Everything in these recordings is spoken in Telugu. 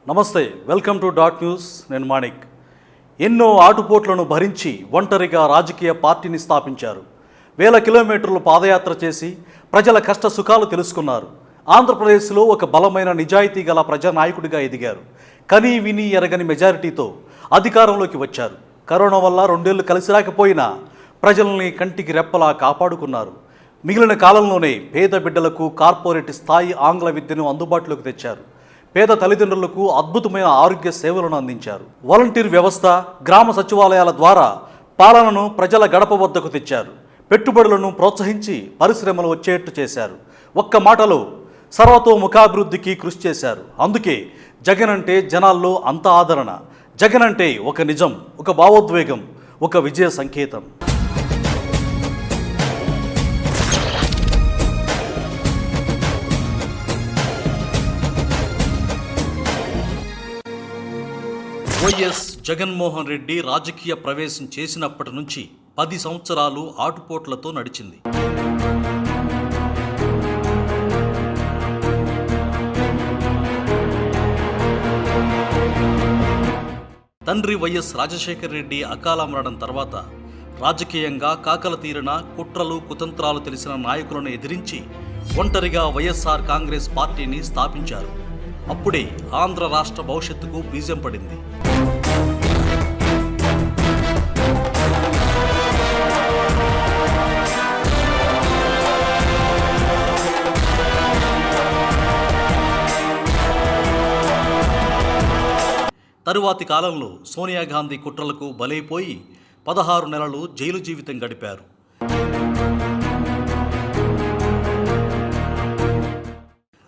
నమస్తే, వెల్కమ్ టు డాట్ న్యూస్. నేను మాణిక్. ఎన్నో ఆటుపోట్లను భరించి ఒంటరిగా రాజకీయ పార్టీని స్థాపించారు. వేల కిలోమీటర్లు పాదయాత్ర చేసి ప్రజల కష్ట సుఖాలు తెలుసుకున్నారు. ఆంధ్రప్రదేశ్లో ఒక బలమైన నిజాయితీ గల ప్రజానాయకుడిగా ఎదిగారు. కనీ విని ఎరగని మెజారిటీతో అధికారంలోకి వచ్చారు. కరోనా వల్ల 2 ఏళ్లు కలిసి రాకపోయినా ప్రజల్ని కంటికి రెప్పలా కాపాడుకున్నారు. మిగిలిన కాలంలోనే పేద బిడ్డలకు కార్పొరేట్ స్థాయి ఆంగ్ల విద్యను అందుబాటులోకి తెచ్చారు. పేద తల్లిదండ్రులకు అద్భుతమైన ఆరోగ్య సేవలను అందించారు. వాలంటీర్ వ్యవస్థ, గ్రామ సచివాలయాల ద్వారా పాలనను ప్రజల గడప వద్దకు తెచ్చారు. పెట్టుబడులను ప్రోత్సహించి పరిశ్రమలు వచ్చేట్టు చేశారు. ఒక్క మాటలో సర్వతోముఖాభివృద్ధికి కృషి చేశారు. అందుకే జగన్ అంటే జనాల్లో అంత ఆదరణ. జగన్ అంటే ఒక నిజం, ఒక భావోద్వేగం, ఒక విజయ సంకేతం. వైఎస్ జగన్మోహన్ రెడ్డి రాజకీయ ప్రవేశం చేసినప్పటి నుంచి 10 సంవత్సరాలు ఆటుపోట్లతో నడిచింది. తండ్రి వైఎస్ రాజశేఖర రెడ్డి అకాల మరణం తర్వాత రాజకీయంగా కాకల తీరిన కుట్రలు కుతంత్రాలు తెలిసిన నాయకులను ఎదిరించి ఒంటరిగా వైఎస్ఆర్ కాంగ్రెస్ పార్టీని స్థాపించారు. అప్పుడే ఆంధ్ర రాష్ట్ర భవిష్యత్తుకు బీజం పడింది. తరువాతి కాలంలో సోనియా గాంధీ కుట్రలకు బలైపోయి 16 నెలలు జైలు జీవితం గడిపారు.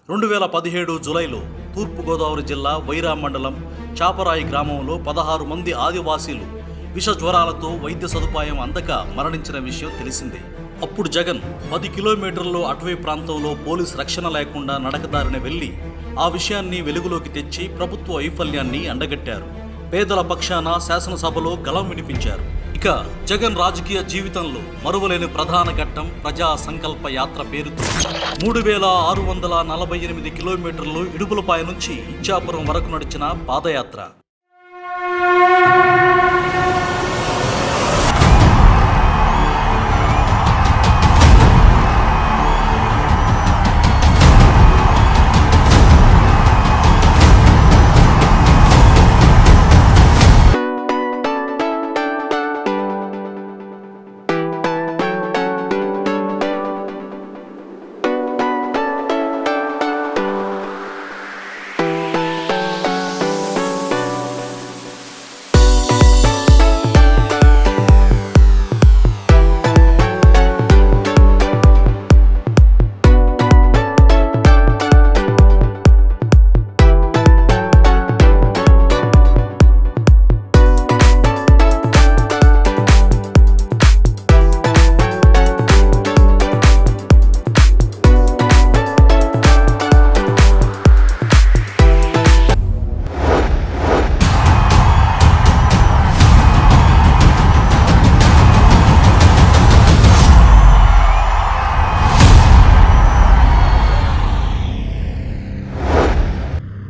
రెండు 2017 జూలైలో తూర్పుగోదావరి జిల్లా వైరా మండలం చాపరాయి గ్రామంలో 16 మంది ఆదివాసీలు విష జ్వరాలతో వైద్య సదుపాయం అందక మరణించిన విషయం తెలిసిందే. అప్పుడు జగన్ 10 కిలోమీటర్లు అటవీ ప్రాంతంలో పోలీస్ రక్షణ లేకుండా నడకదారిన వెళ్లి ఆ విషయాన్ని వెలుగులోకి తెచ్చి ప్రభుత్వ వైఫల్యాన్ని అండగట్టారు. పేదల పక్షాన శాసనసభలో గళం వినిపించారు. ఇక జగన్ రాజకీయ జీవితంలో మరువలేని ప్రధాన ఘట్టం ప్రజా సంకల్ప యాత్ర పేరుతో 3648 కిలోమీటర్లు ఇడుపులపాయ నుంచి ఇచ్చాపురం వరకు నడిచిన పాదయాత్ర.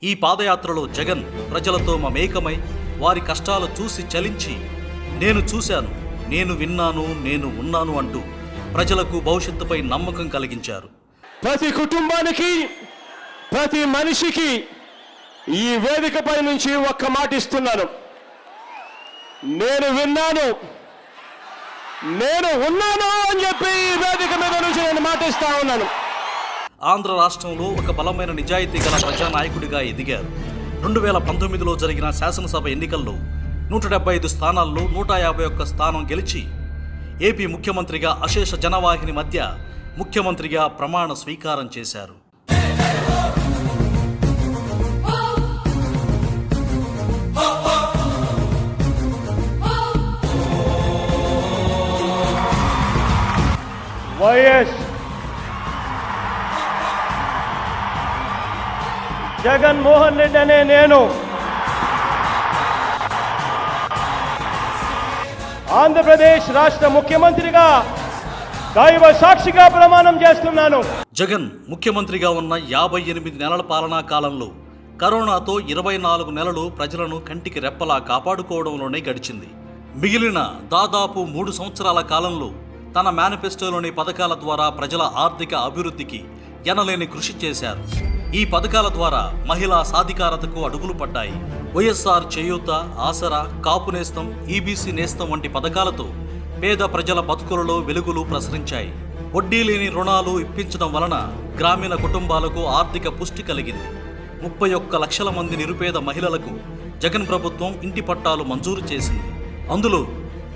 ఈ పాదయాత్రలో జగన్ ప్రజలతో మమేకమై వారి కష్టాలు చూసి చలించి నేను చూశాను, నేను విన్నాను, నేను ఉన్నాను అంటూ ప్రజలకు భవిష్యత్తుపై నమ్మకం కలిగించారు. ప్రతి కుటుంబానికి, ప్రతి మనిషికి ఈ వేదికపై నుంచి ఒక్క మాట ఇస్తున్నాను. నేను విన్నాను, నేను ఉన్నాను అని చెప్పి ఈ వేదిక మీద నుంచి నేను మాట ఇస్తా ఉన్నాను. ఆంధ్ర రాష్ట్రంలో ఒక బలమైన నిజాయితీ గల ప్రజానాయకుడిగా ఎదిగారు. 2019లో జరిగిన శాసనసభ ఎన్నికల్లో 175 స్థానాల్లో 151 స్థానం గెలిచి ఏపీ ముఖ్యమంత్రిగా అశేష జనవాహిని మధ్య ముఖ్యమంత్రిగా ప్రమాణ స్వీకారం చేశారు. వైఎస్ జగన్మోహన్ రెడ్డి అనే నేను ఆంధ్రప్రదేశ్ రాష్ట్ర ముఖ్యమంత్రిగా దైవ సాక్షిగా ప్రమాణం చేస్తున్నాను. జగన్ ముఖ్యమంత్రిగా ఉన్న 58 నెలల పాలనా కాలంలో కరోనాతో 24 నెలలు ప్రజలను కంటికి రెప్పలా కాపాడుకోవడంలోనే గడిచింది. మిగిలిన దాదాపు 3 సంవత్సరాల కాలంలో తన మేనిఫెస్టోలోని పథకాల ద్వారా ప్రజల ఆర్థిక అభివృద్ధికి ఎనలేని కృషి చేశారు. ఈ పథకాల ద్వారా మహిళా సాధికారతకు అడుగులు పడ్డాయి. వైఎస్ఆర్ చేయూత, ఆసరా, కాపు నేస్తం, ఈబీసీ నేస్తం వంటి పథకాలతో పేద ప్రజల బతుకులలో వెలుగులు ప్రసరించాయి. వడ్డీ లేని రుణాలు ఇప్పించడం వలన గ్రామీణ కుటుంబాలకు ఆర్థిక పుష్టి కలిగింది. 31 లక్షల మంది నిరుపేద మహిళలకు జగన్ ప్రభుత్వం ఇంటి పట్టాలు మంజూరు చేసింది. అందులో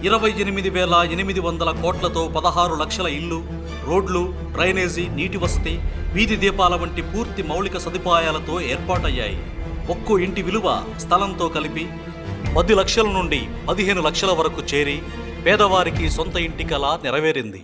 28,800 కోట్లతో 16 లక్షల ఇళ్లు, రోడ్లు, డ్రైనేజీ, నీటి వసతి, వీధి దీపాల వంటి పూర్తి మౌలిక సదుపాయాలతో ఏర్పాటయ్యాయి. ఒక్కో ఇంటి విలువ స్థలంతో కలిపి 10 లక్షల నుండి 15 లక్షల వరకు చేరి పేదవారికి సొంత ఇంటి కల నెరవేరింది.